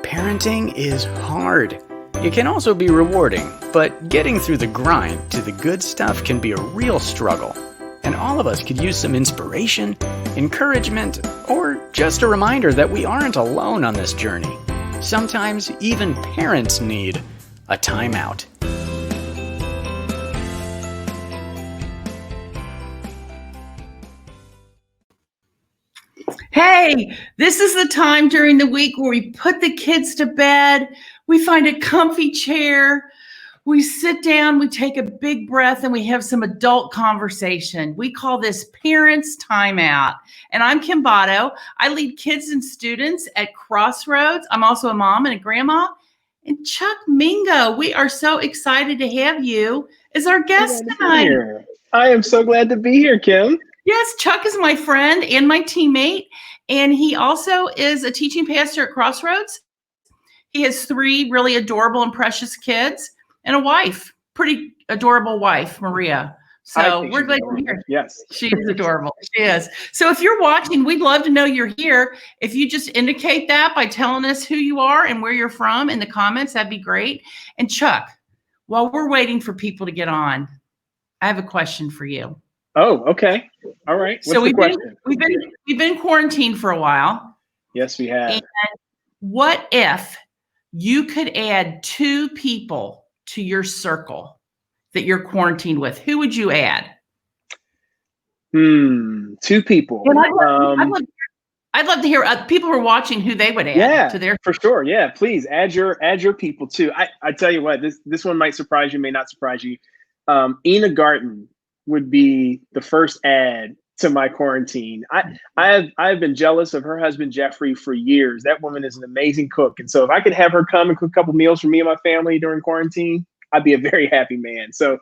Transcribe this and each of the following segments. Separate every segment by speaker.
Speaker 1: Parenting is hard. It can also be rewarding, but getting through the grind to the good stuff can be a real struggle. And all of us could use some inspiration, encouragement, or just a reminder that we aren't alone on this journey. Sometimes even parents need a timeout.
Speaker 2: Hey, this is the time during the week where we put the kids to bed, we find a comfy chair, we sit down, we take a big breath, and we have some adult conversation. We call this Parents Timeout. And I'm Kim Botto. I lead kids and students at Crossroads. I'm also a mom and a grandma. And Chuck Mingo, we are so excited to have you as our guest tonight.
Speaker 3: I am so glad to be here, Kim.
Speaker 2: Yes, Chuck is my friend and my teammate, and he also is a teaching pastor at Crossroads. He has 3 really adorable and precious kids and a wife, pretty adorable wife, Maria. So we're glad you're here.
Speaker 3: Yes.
Speaker 2: She is adorable. She is. So if you're watching, we'd love to know you're here. If you just indicate that by telling us who you are and where you're from in the comments, that'd be great. And Chuck, while we're waiting for people to get on, I have a question for you.
Speaker 3: Oh, okay. All right. What's the question?
Speaker 2: We've been quarantined for a while.
Speaker 3: Yes, we have.
Speaker 2: And what if you could add 2 people to your circle that you're quarantined with? Who would you add?
Speaker 3: 2 people.
Speaker 2: And I'd love to hear people who are watching who they would add to their.
Speaker 3: For sure. Yeah, please add your people too. I tell you what, this one might surprise you, may not surprise you. Ina Garten would be the first ad to my quarantine. I've been jealous of her husband Jeffrey for years. That woman is an amazing cook, and so if I could have her come and cook a couple meals for me and my family during quarantine, I'd be a very happy man. So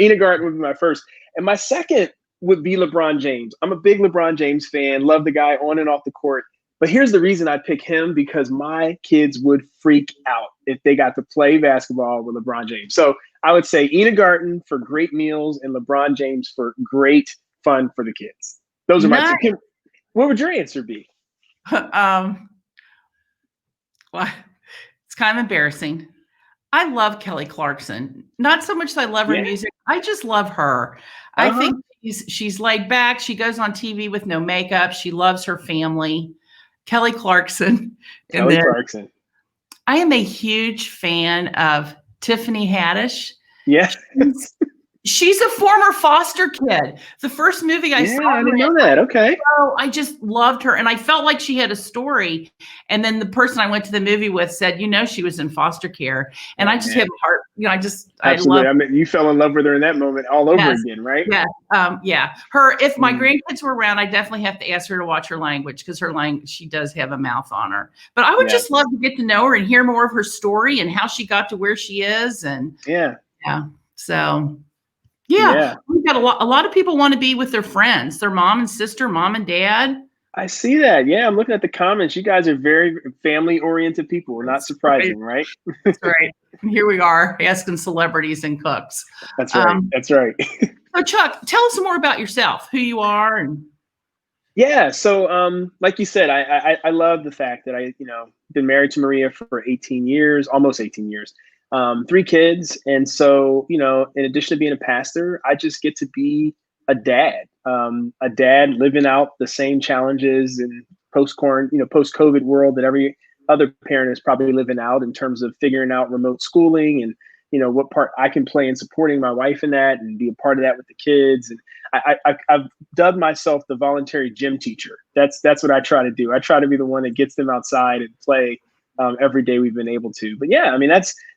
Speaker 3: Ina Garten would be my first, and my second would be LeBron James. I'm a big LeBron James fan. Love the guy on and off the court. But here's the reason I pick him, because my kids would freak out if they got to play basketball with LeBron James. So I would say Ina Garten for great meals and LeBron James for great fun for the kids. Those are my 2. What would your answer be?
Speaker 2: Well, it's kind of embarrassing. I love Kelly Clarkson. Not so much that I love her music. I just love her. I think she's laid back. She goes on TV with no makeup. She loves her family. Kelly Clarkson.
Speaker 3: Clarkson.
Speaker 2: I am a huge fan of Tiffany Haddish.
Speaker 3: Yeah.
Speaker 2: She's a former foster kid. The first movie I saw.
Speaker 3: I didn't know that. Okay.
Speaker 2: Oh, I just loved her. And I felt like she had a story. And then the person I went to the movie with said, she was in foster care. And I just have a heart,
Speaker 3: Absolutely. I mean, you fell in love with her in that moment all over again, right?
Speaker 2: Yeah. If my grandkids were around, I definitely have to ask her to watch her language, because her language, she does have a mouth on her. But I would just love to get to know her and hear more of her story and how she got to where she is. And so we've got a lot of people want to be with their friends, their mom and sister, mom and dad.
Speaker 3: I see that. Yeah, I'm looking at the comments. You guys are very family-oriented people. We're not surprising, right?
Speaker 2: That's right. Here we are asking celebrities and cooks.
Speaker 3: That's right. That's right.
Speaker 2: So Chuck, tell us more about yourself, who you are. And
Speaker 3: so like you said, I love the fact that I been married to Maria for 18 years, almost 18 years. 3 kids. And so, in addition to being a pastor, I just get to be a dad living out the same challenges in post-COVID world that every other parent is probably living out, in terms of figuring out remote schooling and, what part I can play in supporting my wife in that and be a part of that with the kids. And I've dubbed myself the voluntary gym teacher. That's what I try to do. I try to be the one that gets them outside and play every day we've been able to. But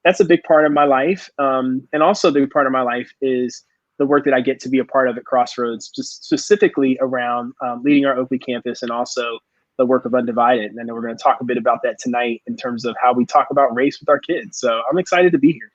Speaker 3: that's a big part of my life. And also the big part of my life is the work that I get to be a part of at Crossroads, just specifically around leading our Oakley campus, and also the work of Undivided. And I know we're going to talk a bit about that tonight in terms of how we talk about race with our kids. So I'm excited to be here.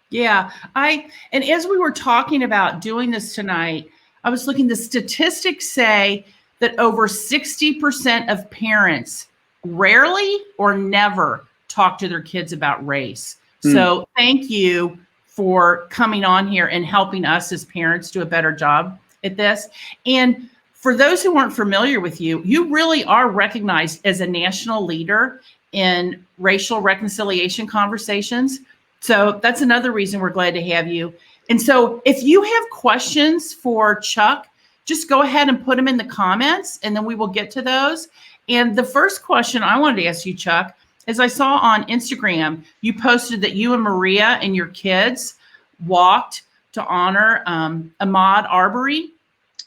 Speaker 2: Yeah, and as we were talking about doing this tonight, I was looking, the statistics say that over 60% of parents rarely or never talk to their kids about race. So thank you for coming on here and helping us as parents do a better job at this. And for those who aren't familiar with you, you really are recognized as a national leader in racial reconciliation conversations. So that's another reason we're glad to have you. And so if you have questions for Chuck, just go ahead and put them in the comments, and then we will get to those. And the first question I wanted to ask you, Chuck, is I saw on Instagram, you posted that you and Maria and your kids walked to honor Ahmaud Arbery.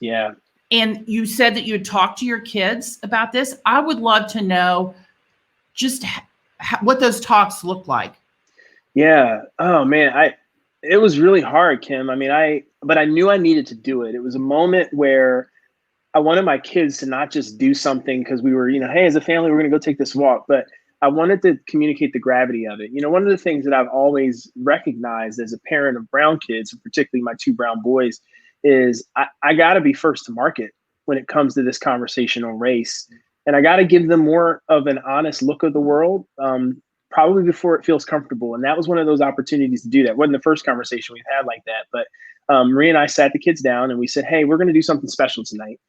Speaker 3: Yeah.
Speaker 2: And you said that you had talked to your kids about this. I would love to know just what those talks looked like.
Speaker 3: Yeah. Oh man, it was really hard, Kim. I mean, but I knew I needed to do it. It was a moment where I wanted my kids to not just do something because we were, hey, as a family, we're going to go take this walk, but I wanted to communicate the gravity of it. One of the things that I've always recognized as a parent of brown kids, and particularly my two brown boys, is I got to be first to market when it comes to this conversation on race. And I got to give them more of an honest look of the world, probably before it feels comfortable. And that was one of those opportunities to do that. It wasn't the first conversation we've had like that, but Maria and I sat the kids down and we said, hey, we're going to do something special tonight.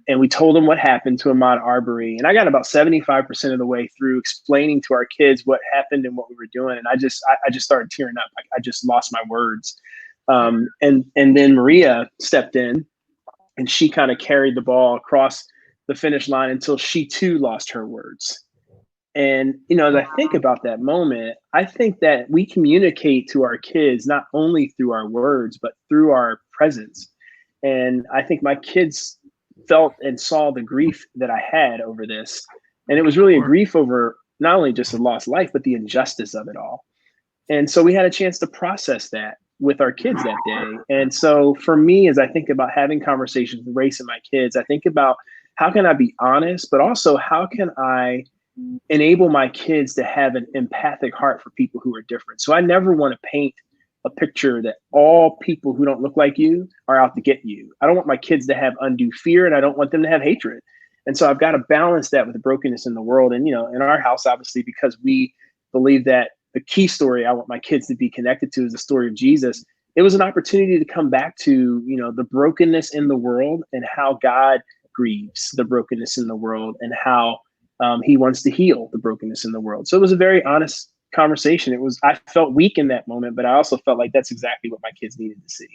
Speaker 3: And we told them what happened to Ahmaud Arbery. And I got about 75% of the way through explaining to our kids what happened and what we were doing. And I just started tearing up. I just lost my words. And then Maria stepped in and she kind of carried the ball across the finish line until she too lost her words. And, as I think about that moment, I think that we communicate to our kids, not only through our words, but through our presence. And I think my kids felt and saw the grief that I had over this. And it was really a grief over not only just a lost life, but the injustice of it all. And so we had a chance to process that with our kids that day. And so for me, as I think about having conversations with race and my kids, I think about how can I be honest, but also how can I enable my kids to have an empathic heart for people who are different. So I never want to paint a picture that all people who don't look like you are out to get you. I don't want my kids to have undue fear, and I don't want them to have hatred. And so I've got to balance that with the brokenness in the world. And, in our house, obviously, because we believe that the key story I want my kids to be connected to is the story of Jesus. It was an opportunity to come back to, the brokenness in the world and how God grieves the brokenness in the world and how he wants to heal the brokenness in the world. So it was a very honest conversation. I felt weak in that moment, but I also felt like that's exactly what my kids needed to see.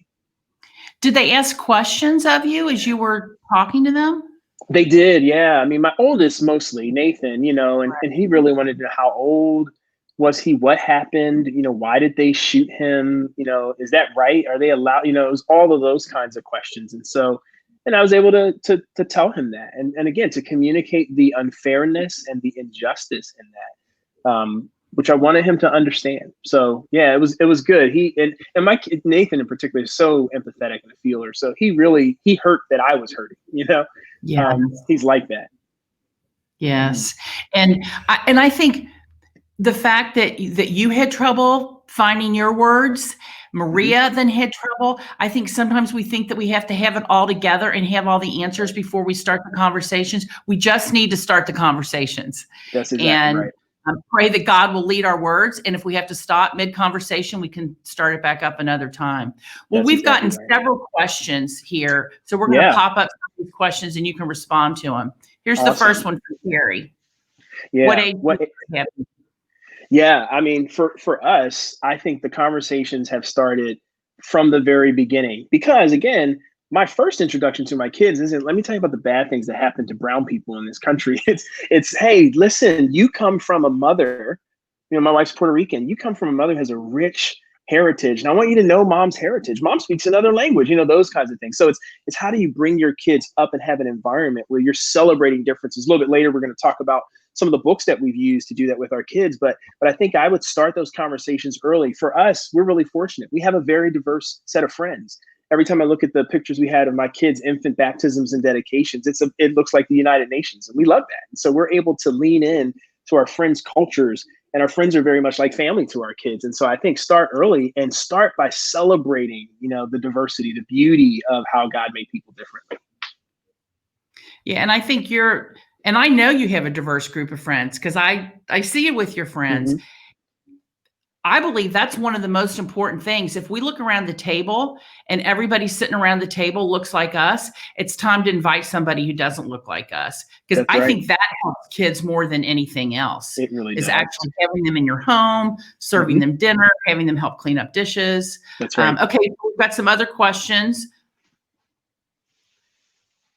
Speaker 2: Did they ask questions of you as you were talking to them?
Speaker 3: They did. Yeah. I mean, my oldest, mostly Nathan, and he really wanted to know how old was he? What happened? Why did they shoot him? Is that right? Are they allowed? It was all of those kinds of questions. And I was able to tell him that. And again, to communicate the unfairness and the injustice in that. Which I wanted him to understand. So yeah, it was good. And my kid, Nathan in particular, is so empathetic and a feeler. So he hurt that I was hurting,
Speaker 2: Yeah.
Speaker 3: He's like that.
Speaker 2: Yes. And I think the fact that you had trouble finding your words, Maria then had trouble. I think sometimes we think that we have to have it all together and have all the answers before we start the conversations. We just need to start the conversations.
Speaker 3: That's exactly right.
Speaker 2: Pray that God will lead our words. And if we have to stop mid-conversation, we can start it back up another time. Well, we've gotten several questions here. So we're going to pop up some of these questions and you can respond to them. Here's the first one from Carrie.
Speaker 3: Yeah.
Speaker 2: What age do you have?
Speaker 3: Yeah. I mean, for us, I think the conversations have started from the very beginning because, again, my first introduction to my kids isn't, let me tell you about the bad things that happen to brown people in this country. It's, hey, listen, you come from a mother, my wife's Puerto Rican. You come from a mother who has a rich heritage. And I want you to know mom's heritage. Mom speaks another language, those kinds of things. So it's how do you bring your kids up and have an environment where you're celebrating differences? A little bit later, we're going to talk about some of the books that we've used to do that with our kids. But I think I would start those conversations early. For us, we're really fortunate. We have a very diverse set of friends. Every time I look at the pictures we had of my kids' infant baptisms and dedications, it looks like the United Nations. And we love that. And so we're able to lean in to our friends' cultures, and our friends are very much like family to our kids. And so I think start early and start by celebrating, the diversity, the beauty of how God made people different.
Speaker 2: Yeah. And I think and I know you have a diverse group of friends because I see it with your friends. Mm-hmm. I believe that's one of the most important things. If we look around the table and everybody sitting around the table looks like us, it's time to invite somebody who doesn't look like us. Because
Speaker 3: That's
Speaker 2: I
Speaker 3: right.
Speaker 2: think that helps kids more than anything else.
Speaker 3: It really
Speaker 2: is
Speaker 3: does.
Speaker 2: actually having them in your home, serving them dinner, having them help clean up dishes.
Speaker 3: That's right.
Speaker 2: Okay, we've got some other questions.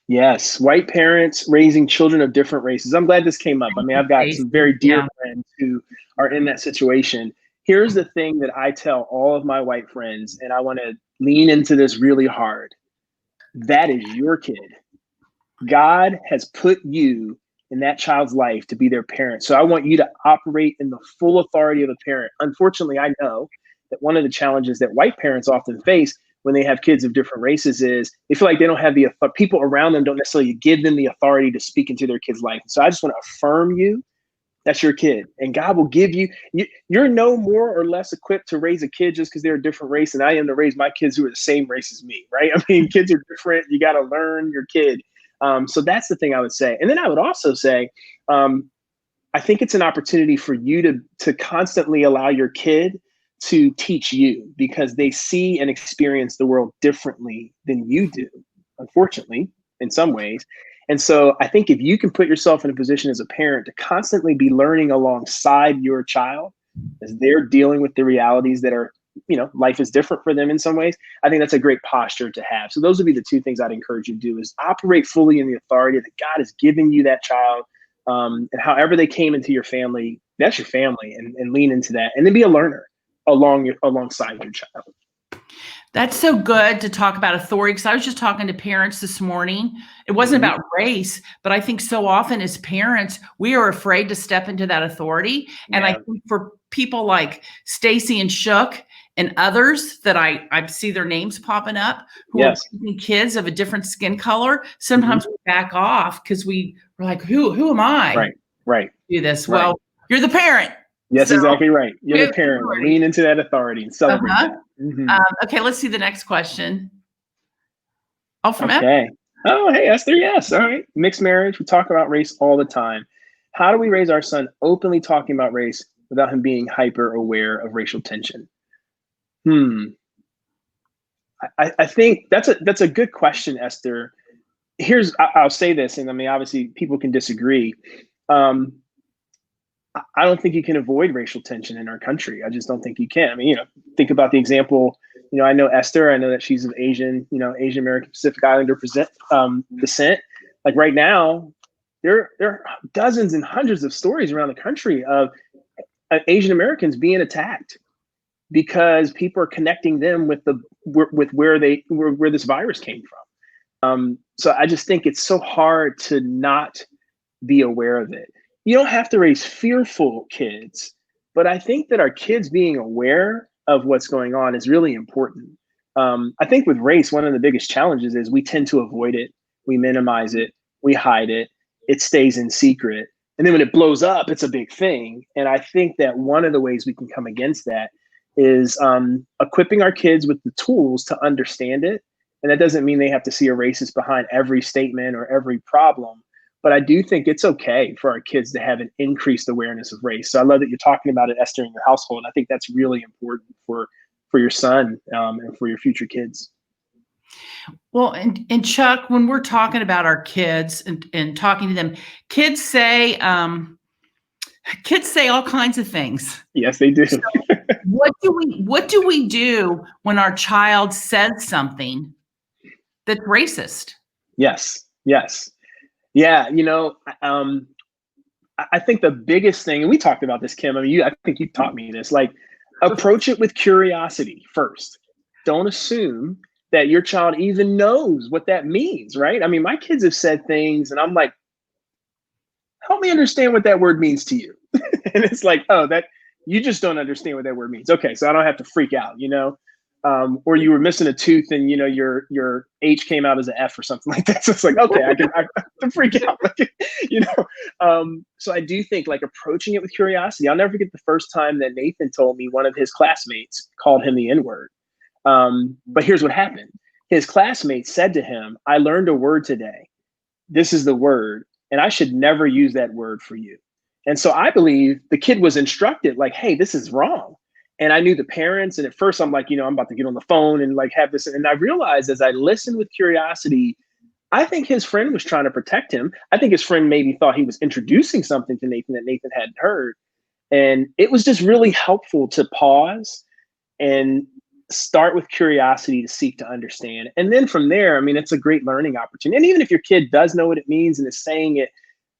Speaker 3: Yes, white parents raising children of different races. I'm glad this came up. I mean, I've got some very dear friends who are in that situation. Here's the thing that I tell all of my white friends, and I want to lean into this really hard. That is your kid. God has put you in that child's life to be their parent. So I want you to operate in the full authority of a parent. Unfortunately, I know that one of the challenges that white parents often face when they have kids of different races is they feel like they don't have the people around them don't necessarily give them the authority to speak into their kid's life. So I just want to affirm you. That's your kid, and God will give you. You're no more or less equipped to raise a kid just because they're a different race than I am to raise my kids who are the same race as me, right? I mean, kids are different. You got to learn your kid. So that's the thing I would say. And then I would also say, I think it's an opportunity for you to constantly allow your kid to teach you, because they see and experience the world differently than you do, unfortunately, in some ways. And so I think if you can put yourself in a position as a parent to constantly be learning alongside your child as they're dealing with the realities that are, life is different for them in some ways, I think that's a great posture to have. So those would be the two things I'd encourage you to do, is operate fully in the authority that God has given you that child. And however they came into your family, that's your family, and lean into that. And then be a learner alongside your child.
Speaker 2: That's so good to talk about authority, because I was just talking to parents this morning. It wasn't about race, but I think so often as parents, we are afraid to step into that authority. Yeah. And I think for people like Stacy and Shook and others that I see their names popping up, who are kids of a different skin color, sometimes we back off because we're like, who am I?
Speaker 3: Right.
Speaker 2: Do this. Right. Well, you're the parent.
Speaker 3: Yes, so, exactly right. You're the parent. Lean into that authority and celebrate that.
Speaker 2: Okay, let's see the next question. Oh, from
Speaker 3: okay. Oh, hey, Esther. Yes. All right. Mixed marriage. We talk about race all the time. How do we raise our son openly talking about race without him being hyper aware of racial tension? I think that's a good question, Esther. I'll say this, and I mean, obviously people can disagree. I don't think you can avoid racial tension in our country. I just don't think you can. I mean, think about the example. I know Esther. I know that she's of Asian American Pacific Islander descent. Like right now, there are dozens and hundreds of stories around the country of Asian Americans being attacked because people are connecting them with where this virus came from. So I just think it's so hard to not be aware of it. You don't have to raise fearful kids, but I think that our kids being aware of what's going on is really important. I think with race, one of the biggest challenges is we tend to avoid it. We minimize it. We hide it. It stays in secret. And then when it blows up, it's a big thing. And I think that one of the ways we can come against that is equipping our kids with the tools to understand it. And that doesn't mean they have to see a racist behind every statement or every problem. But I do think it's okay for our kids to have an increased awareness of race. So I love that you're talking about it, Esther, in your household. I think that's really important for your son and for your future kids.
Speaker 2: Well, and Chuck, when we're talking about our kids and talking to them, kids say all kinds of things.
Speaker 3: Yes, they do.
Speaker 2: So what do we do when our child says something that's racist?
Speaker 3: Yes. Yeah, I think the biggest thing, and we talked about this, Kim, I mean, I think you taught me this, like approach it with curiosity first. Don't assume that your child even knows what that means, right? I mean, my kids have said things and I'm like, help me understand what that word means to you. And it's like, oh, that you just don't understand what that word means. Okay, so I don't have to freak out, or you were missing a tooth and your H came out as an F or something like that. So it's like, okay, I can freak out, So I do think like approaching it with curiosity. I'll never forget the first time that Nathan told me one of his classmates called him the N-word. But here's what happened. His classmate said to him, I learned a word today. This is the word, and I should never use that word for you. And so I believe the kid was instructed like, hey, this is wrong. And I knew the parents. And at first I'm like, I'm about to get on the phone and like have this. And I realized as I listened with curiosity, I think his friend was trying to protect him. I think his friend maybe thought he was introducing something to Nathan that Nathan hadn't heard. And it was just really helpful to pause and start with curiosity to seek to understand. And then from there, I mean, it's a great learning opportunity. And even if your kid does know what it means and is saying it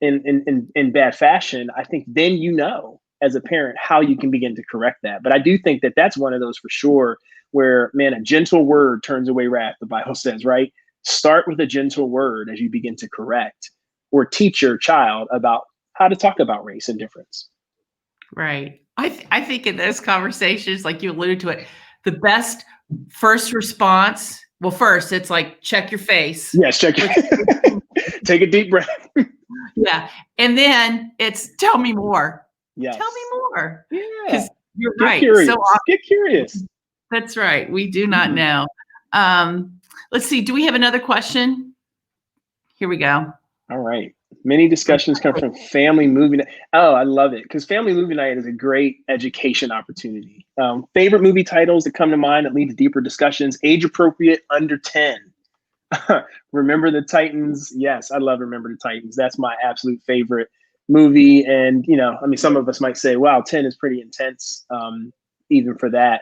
Speaker 3: in bad fashion, I think then as a parent how you can begin to correct that. But I do think that that's one of those for sure where, man, a gentle word turns away wrath, the Bible says, right? Start with a gentle word as you begin to correct or teach your child about how to talk about race and difference.
Speaker 2: Right. I think in those conversations, like you alluded to it, the best first response, well, first it's like, check your face.
Speaker 3: Yes, check your take a deep breath.
Speaker 2: Yeah. And then it's tell me more.
Speaker 3: Yes.
Speaker 2: Tell me more.
Speaker 3: Yeah.
Speaker 2: Because you're
Speaker 3: Get
Speaker 2: right.
Speaker 3: Curious.
Speaker 2: So
Speaker 3: get curious.
Speaker 2: That's right. We do not know. Let's see. Do we have another question? Here we go.
Speaker 3: All right. Many discussions come from family movie night. Oh, I love it because family movie night is a great education opportunity. Favorite movie titles that come to mind that lead to deeper discussions, age appropriate, under 10. Remember the Titans. Yes, I love Remember the Titans. That's my absolute favorite movie. And, some of us might say, wow, 10 is pretty intense, even for that.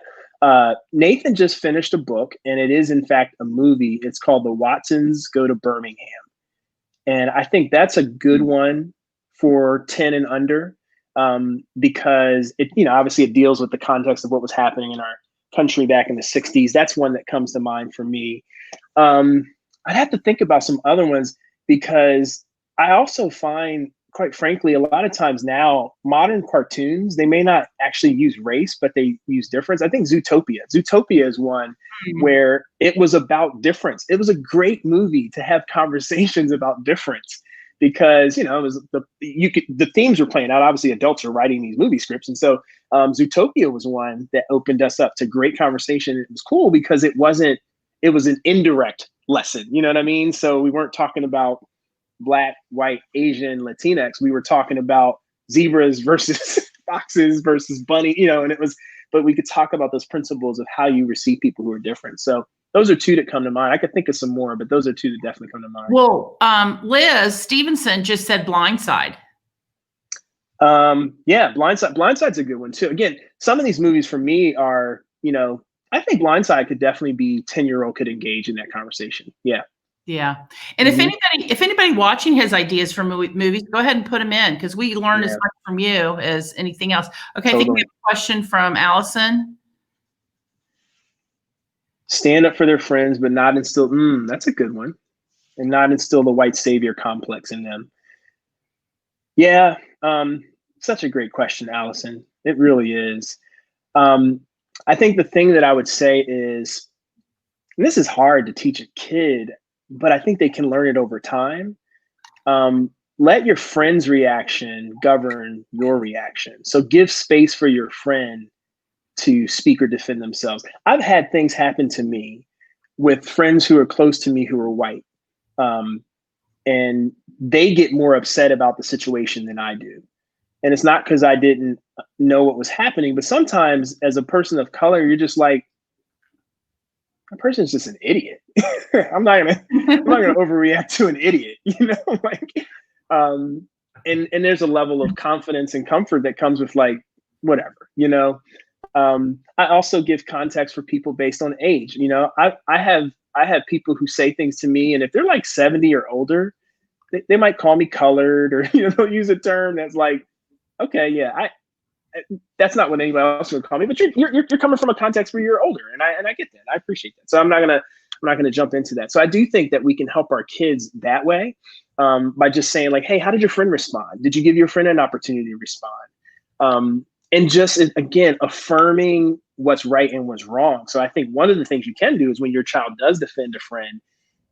Speaker 3: Nathan just finished a book, and it is, in fact, a movie. It's called The Watsons Go to Birmingham. And I think that's a good one for 10 and under, because it, obviously it deals with the context of what was happening in our country back in the 60s. That's one that comes to mind for me. I'd have to think about some other ones because I also find, quite frankly, a lot of times now, modern cartoons, they may not actually use race, but they use difference. I think Zootopia is one where it was about difference. It was a great movie to have conversations about difference because, it was the themes were playing out. Obviously, adults are writing these movie scripts. And so Zootopia was one that opened us up to great conversation. It was cool because it was an indirect lesson. You know what I mean? So we weren't talking about Black, white, Asian, Latinx. We were talking about zebras versus foxes versus bunny, but we could talk about those principles of how you receive people who are different. So those are two that come to mind. I could think of some more, but those are two that definitely come to mind.
Speaker 2: Well, Liz Stevenson just said Blindside.
Speaker 3: Yeah, Blindside's a good one too. Again, some of these movies for me are, I think Blindside could definitely be 10-year-old could engage in that conversation. Yeah.
Speaker 2: Yeah. And if anybody watching has ideas for movies, go ahead and put them in because we learn as much from you as anything else. Okay. Totally. I think we have a question from Allison.
Speaker 3: Stand up for their friends, but not instill. That's a good one. And not instill the white savior complex in them. Yeah. Such a great question, Allison. It really is. I think the thing that I would say is, and this is hard to teach a kid, but I think they can learn it over time. Let your friend's reaction govern your reaction. So give space for your friend to speak or defend themselves. I've had things happen to me with friends who are close to me who are white. And they get more upset about the situation than I do. And it's not because I didn't know what was happening, but sometimes as a person of color, you're just like, a person's just an idiot. I'm not gonna overreact to an idiot, and there's a level of confidence and comfort that comes with like, whatever, I also give context for people based on age. I have people who say things to me, and if they're like 70 or older, they might call me colored or, they'll use a term that's like, okay, yeah, that's not what anybody else would call me, but you're coming from a context where you're older, and I get that. I appreciate that. So I'm not gonna jump into that. So I do think that we can help our kids that way, by just saying like, hey, how did your friend respond? Did you give your friend an opportunity to respond? And just again affirming what's right and what's wrong. So I think one of the things you can do is when your child does defend a friend,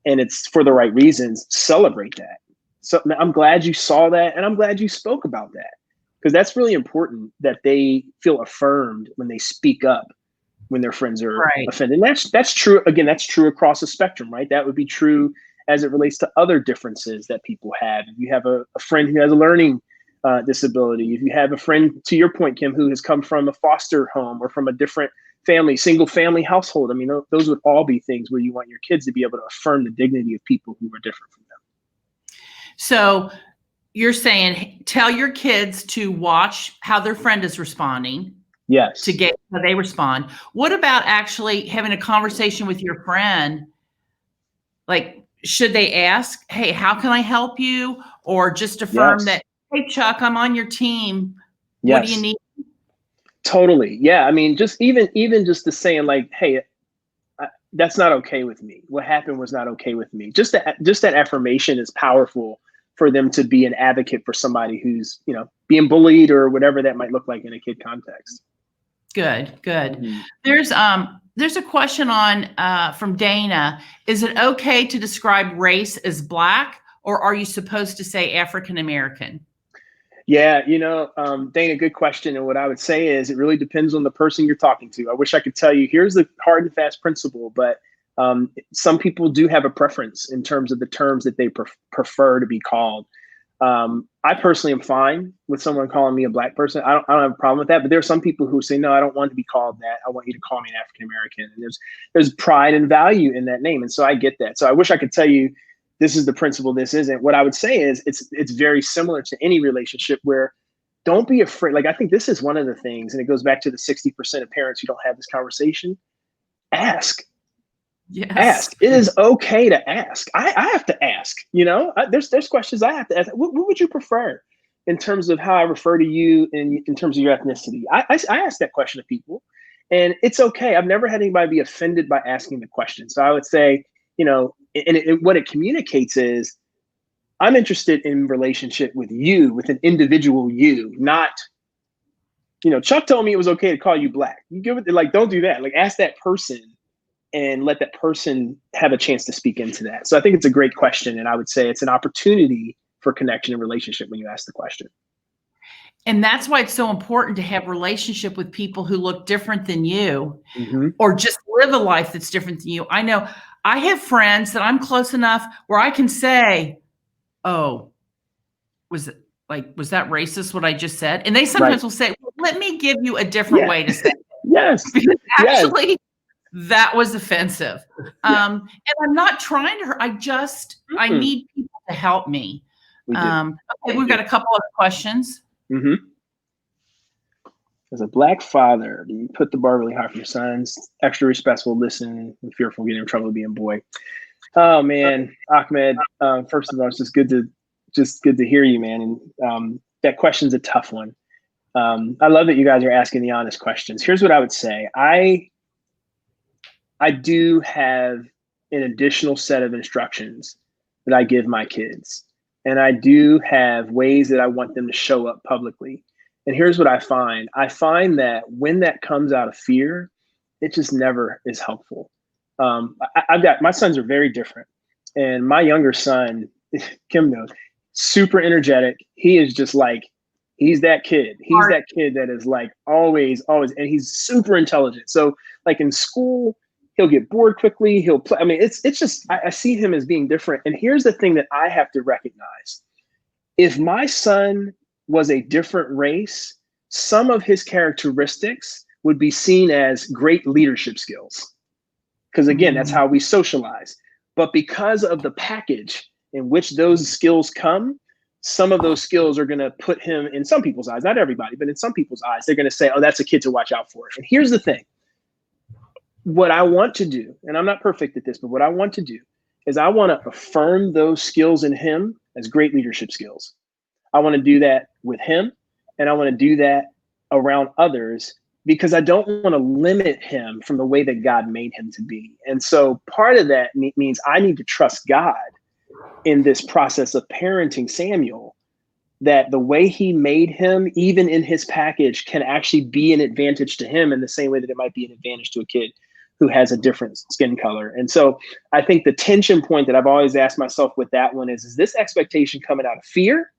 Speaker 3: and it's for the right reasons, celebrate that. So I'm glad you saw that, and I'm glad you spoke about that. Because that's really important that they feel affirmed when they speak up when their friends are offended. And that's true. Again, that's true across the spectrum, right? That would be true as it relates to other differences that people have. If you have a friend who has a learning disability, if you have a friend, to your point, Kim, who has come from a foster home or from a different family, single family household, I mean, those would all be things where you want your kids to be able to affirm the dignity of people who are different from them.
Speaker 2: So you're saying tell your kids to watch how their friend is responding.
Speaker 3: Yes.
Speaker 2: To get how they respond. What about actually having a conversation with your friend? Like, should they ask, hey, how can I help you? Or just affirm that, hey, Chuck, I'm on your team. What do you need?
Speaker 3: Totally. Yeah. I mean, just even just the saying like, hey, that's not okay with me. What happened was not okay with me. Just that affirmation is powerful for them to be an advocate for somebody who's, being bullied or whatever that might look like in a kid context.
Speaker 2: Good.
Speaker 3: Mm-hmm.
Speaker 2: There's a question on from Dana. Is it okay to describe race as Black, or are you supposed to say African American?
Speaker 3: Yeah, Dana, good question. And what I would say is it really depends on the person you're talking to. I wish I could tell you, here's the hard and fast principle, but some people do have a preference in terms of the terms that they prefer to be called. I personally am fine with someone calling me a Black person. I don't have a problem with that, but there are some people who say, no, I don't want to be called that. I want you to call me an African American. And there's pride and value in that name. And so I get that. So I wish I could tell you, this is the principle, this isn't. What I would say is it's very similar to any relationship where don't be afraid. Like, I think this is one of the things, and it goes back to the 60% of parents who don't have this conversation. Ask.
Speaker 2: Yes.
Speaker 3: Ask. It is okay to ask. I have to ask, there's questions I have to ask. What would you prefer in terms of how I refer to you in terms of your ethnicity? I ask that question of people, and it's okay. I've never had anybody be offended by asking the question. So I would say, and what it communicates is I'm interested in relationship with you, with an individual you, not, Chuck told me it was okay to call you Black. You give it, like, don't do that. Like, ask that person and let that person have a chance to speak into that. So I think it's a great question. And I would say it's an opportunity for connection and relationship when you ask the question.
Speaker 2: And that's why it's so important to have relationship with people who look different than you,
Speaker 3: mm-hmm.
Speaker 2: or just live a life that's different than you. I know I have friends that I'm close enough where I can say, oh, was that racist what I just said? And they sometimes will say, well, let me give you a different way to say it.
Speaker 3: Yes.
Speaker 2: Because actually that was offensive. And I'm not trying to hurt. I need people to help me. Okay, we've got a couple of questions.
Speaker 3: Mm-hmm. As a Black father, do you put the bar really high for your sons? Extra respectful, listen, and fearful getting in trouble being boy. Oh man, Ahmed. First of all, it's just good to hear you, man. And that question's a tough one. I love that you guys are asking the honest questions. Here's what I would say. I do have an additional set of instructions that I give my kids. And I do have ways that I want them to show up publicly. And here's what I find. I find that when that comes out of fear, it just never is helpful. My sons are very different. And my younger son, Kim knows, super energetic. He is just like, he's that kid. He's that kid that is like always, and he's super intelligent. So like in school, he'll get bored quickly. He'll play. I mean, it's just, I see him as being different. And here's the thing that I have to recognize. If my son was a different race, some of his characteristics would be seen as great leadership skills. Because again, that's how we socialize. But because of the package in which those skills come, some of those skills are going to put him in some people's eyes, not everybody, but in some people's eyes, they're going to say, oh, that's a kid to watch out for. And here's the thing. What I want to do, and I'm not perfect at this, but what I want to do is I want to affirm those skills in him as great leadership skills. I want to do that with him, and I want to do that around others because I don't want to limit him from the way that God made him to be. And so part of that means I need to trust God in this process of parenting Samuel, that the way he made him, even in his package, can actually be an advantage to him in the same way that it might be an advantage to a kid who has a different skin color. And so I think the tension point that I've always asked myself with that one is this expectation coming out of fear,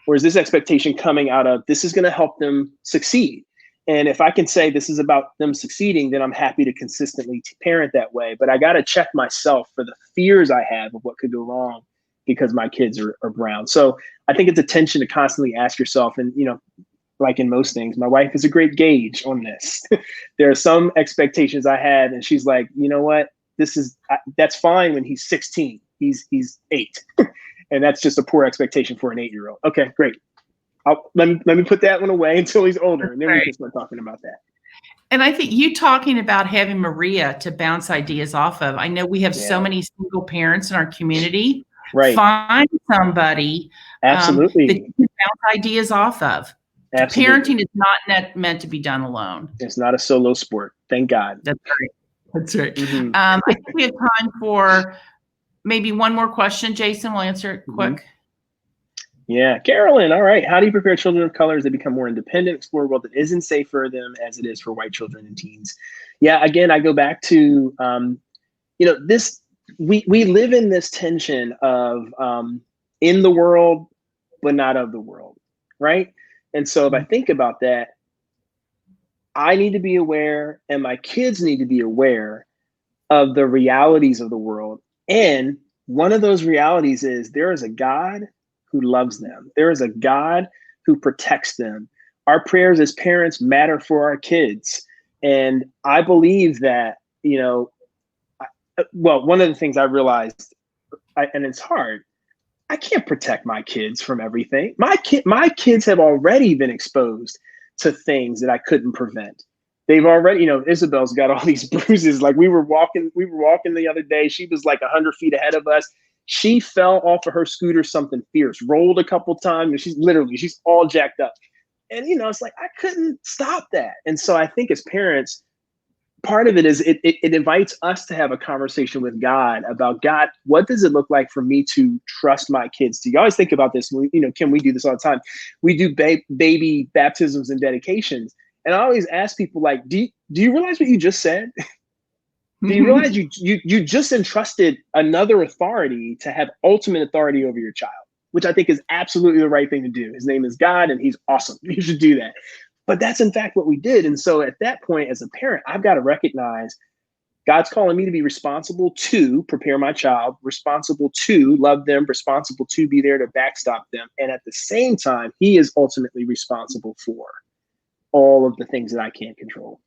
Speaker 3: or is this expectation coming out of this is going to help them succeed? And if I can say this is about them succeeding, then I'm happy to consistently parent that way. But I got to check myself for the fears I have of what could go wrong because my kids are brown. So I think it's a tension to constantly ask yourself, and, like in most things, my wife is a great gauge on this. There are some expectations I had, and she's like, you know what, that's fine when he's 16. He's 8. And that's just a poor expectation for an 8-year-old. Okay, great. Let me put that one away until he's older, and then we can start talking about that.
Speaker 2: And I think you talking about having Maria to bounce ideas off of. I know we have so many single parents in our community.
Speaker 3: Right.
Speaker 2: Find somebody
Speaker 3: Absolutely.
Speaker 2: that you can bounce ideas off of.
Speaker 3: Absolutely.
Speaker 2: Parenting is not meant to be done alone.
Speaker 3: It's not a solo sport. Thank God.
Speaker 2: That's right. That's right.
Speaker 3: Mm-hmm.
Speaker 2: I think we have time for maybe one more question. Jason, we'll answer it quick.
Speaker 3: Yeah. Carolyn, all right. How do you prepare children of color as they become more independent, explore a world that isn't safe for them as it is for white children and teens? Yeah, again, I go back to, this, we live in this tension of in the world, but not of the world, right? And so if I think about that, I need to be aware, and my kids need to be aware of the realities of the world. And one of those realities is there is a God who loves them. There is a God who protects them. Our prayers as parents matter for our kids. And I believe that, one of the things I realized, and it's hard, I can't protect my kids from everything. My kids have already been exposed to things that I couldn't prevent. They've already, Isabel's got all these bruises. Like we were walking the other day. She was like 100 feet ahead of us. She fell off of her scooter, something fierce, rolled a couple times, and she's all jacked up. And, it's like, I couldn't stop that. And so I think as parents, part of it is it invites us to have a conversation with God about, God, what does it look like for me to trust my kids? Do you always think about this? Kim, we do this all the time. We do baby baptisms and dedications. And I always ask people, like, do you realize what you just said? Do you realize you just entrusted another authority to have ultimate authority over your child, which I think is absolutely the right thing to do. His name is God, and he's awesome. You should do that. But that's in fact what we did. And so at that point, as a parent, I've got to recognize God's calling me to be responsible to prepare my child, responsible to love them, responsible to be there to backstop them. And at the same time, he is ultimately responsible for all of the things that I can't control.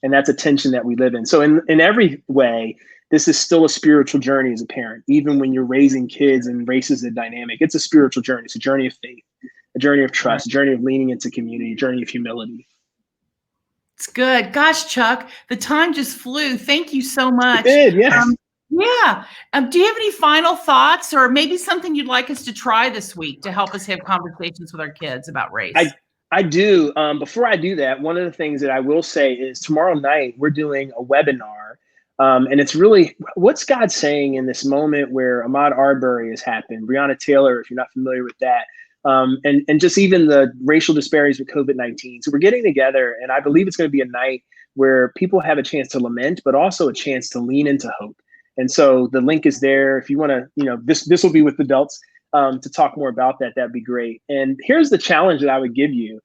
Speaker 3: And that's a tension that we live in. So in every way, this is still a spiritual journey as a parent. Even when you're raising kids and race is a dynamic, it's a spiritual journey. It's a journey of faith, a journey of trust, a journey of leaning into community, a journey of humility.
Speaker 2: It's good. Gosh, Chuck, the time just flew. Thank you so much.
Speaker 3: It did, yes.
Speaker 2: Do you have any final thoughts, or maybe something you'd like us to try this week to help us have conversations with our kids about race?
Speaker 3: I do. Before I do that, one of the things that I will say is tomorrow night we're doing a webinar. And it's really, what's God saying in this moment where Ahmaud Arbery has happened, Breonna Taylor, if you're not familiar with that, and just even the racial disparities with COVID-19. So we're getting together, and I believe it's going to be a night where people have a chance to lament, but also a chance to lean into hope. And so the link is there. If you want to, this will be with adults to talk more about that, that'd be great. And here's the challenge that I would give you.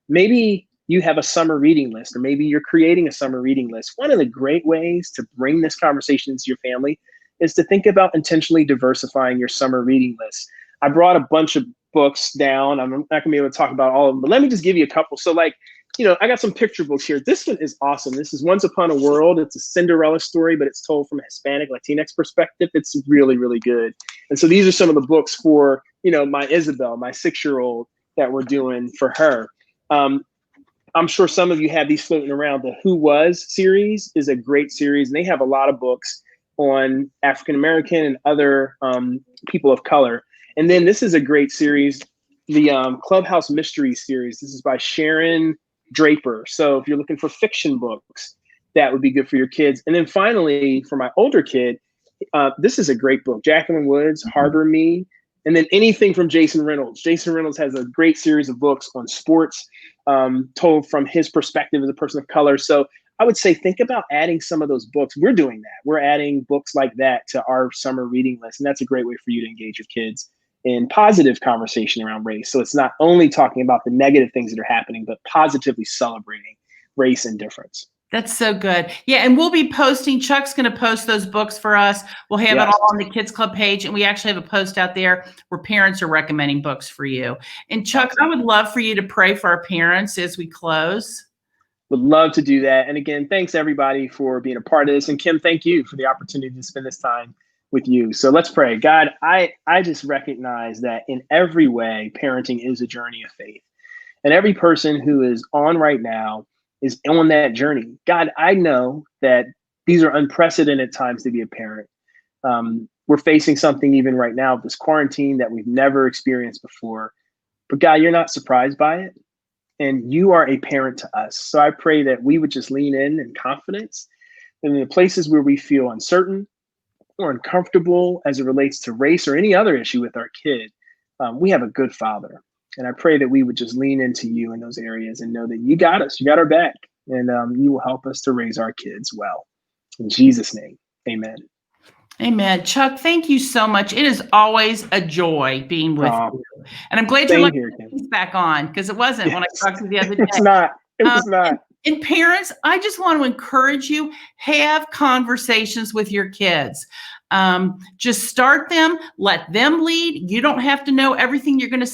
Speaker 3: Maybe you have a summer reading list, or maybe you're creating a summer reading list. One of the great ways to bring this conversation into your family is to think about intentionally diversifying your summer reading list. I brought a bunch of books down. I'm not gonna be able to talk about all of them, but let me just give you a couple. So I got some picture books here. This one is awesome. This is Once Upon a World. It's a Cinderella story, but it's told from a Hispanic Latinx perspective. It's really, really good. And so these are some of the books for, my Isabel, my 6-year-old, that we're doing for her. I'm sure some of you have these floating around. The Who Was series is a great series, and they have a lot of books on African-American and other people of color. And then this is a great series, the Clubhouse Mysteries series. This is by Sharon Draper. So if you're looking for fiction books, that would be good for your kids. And then finally, for my older kid, this is a great book, Jacqueline Woods, Harbor Me. And then anything from Jason Reynolds. Jason Reynolds has a great series of books on sports, told from his perspective as a person of color. So I would say think about adding some of those books. We're doing that. We're adding books like that to our summer reading list. And that's a great way for you to engage your kids in positive conversation around race. So it's not only talking about the negative things that are happening, but positively celebrating race and difference.
Speaker 2: That's so good. Yeah, and we'll be posting, Chuck's going to post those books for us. We'll have it
Speaker 3: Yes.
Speaker 2: all on the Kids Club page, and we actually have a post out there where parents are recommending books for you. And Chuck,
Speaker 3: Awesome.
Speaker 2: I would love for you to pray for our parents as we close.
Speaker 3: Would love to do that. And again, thanks everybody for being a part of this. And Kim, thank you for the opportunity to spend this time with you. So let's pray. God, I just recognize that in every way, parenting is a journey of faith. And every person who is on right now is on that journey. God, I know that these are unprecedented times to be a parent. We're facing something even right now, this quarantine that we've never experienced before. But God, you're not surprised by it. And you are a parent to us. So I pray that we would just lean in confidence. And in the places where we feel uncertain or uncomfortable as it relates to race or any other issue with our kid, we have a good Father. And I pray that we would just lean into you in those areas and know that you got us, you got our back, and you will help us to raise our kids well. In Jesus' name, amen.
Speaker 2: Amen. Chuck, thank you so much. It is always a joy being with you. And I'm glad you're letting the back on, because it wasn't when I talked to you the other day.
Speaker 3: It's not. It was not.
Speaker 2: And parents, I just want to encourage you, have conversations with your kids. Just start them, let them lead. You don't have to know everything you're going to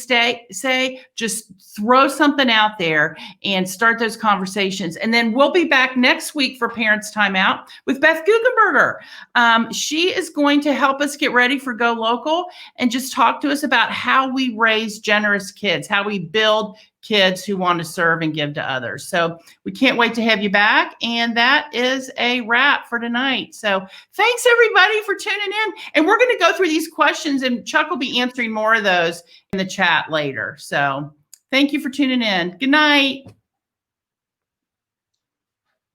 Speaker 2: say. Just throw something out there and start those conversations. And then we'll be back next week for Parents Time Out with Beth Guggenberger. She is going to help us get ready for Go Local and just talk to us about how we raise generous kids, how we build kids who want to serve and give to others. So we can't wait to have you back. And that is a wrap for tonight. So thanks everybody for tuning in. And we're going to go through these questions, and Chuck will be answering more of those in the chat later. So thank you for tuning in. Good night.